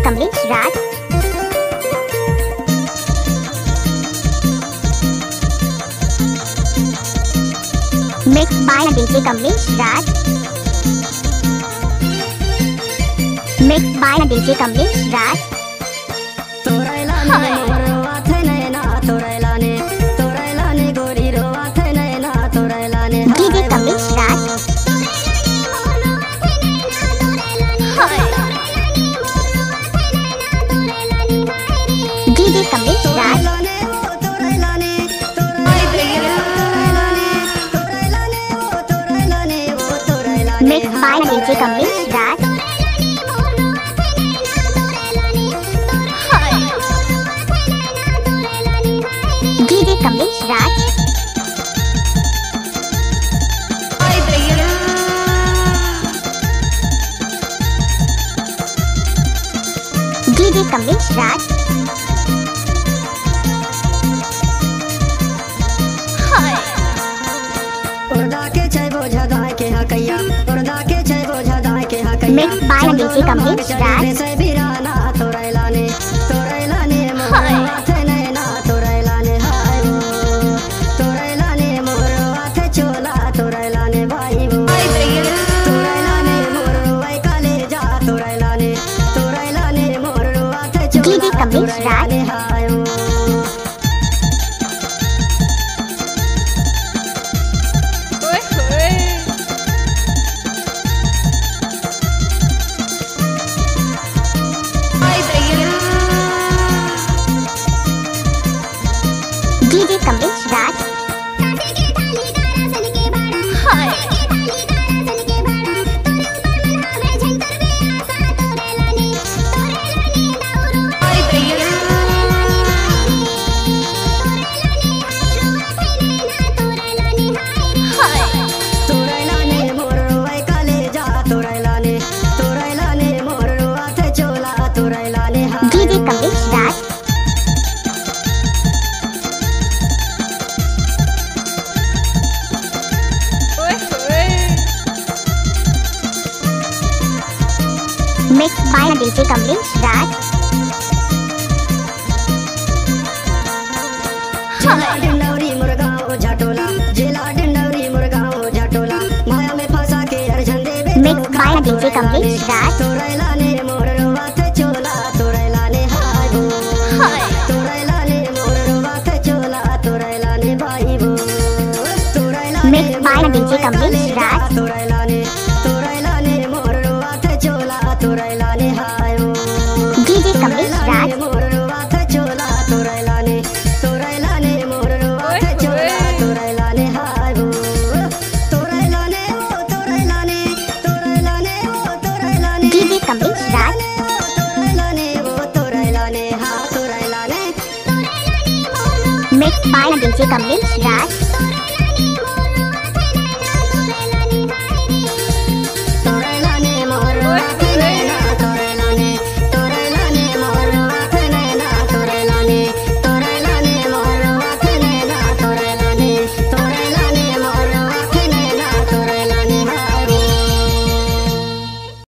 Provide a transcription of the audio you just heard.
Kamlesh Raj. Mix by DJ Kamlesh Raj. Mix by DJ Kamlesh Raj. DJ Kamlesh Raj. DJ Kamlesh Raj. Mix by DJ Kamlesh Raj. DJ Kamlesh Raj. DJ Kamlesh Raj. Mix by DJ Kamlesh Raj. DJ Kamlesh Raj. DJ Kamlesh Raj. DJ Kamlesh Raj. Mix by DJ Kamlesh Raj. Mix by DJ Kamlesh Raj. Mix by DJ Kamlesh Raj. DJ Kamlesh Raj. DJ Kamlesh Raj. Mix by DJ Kamlesh Raj.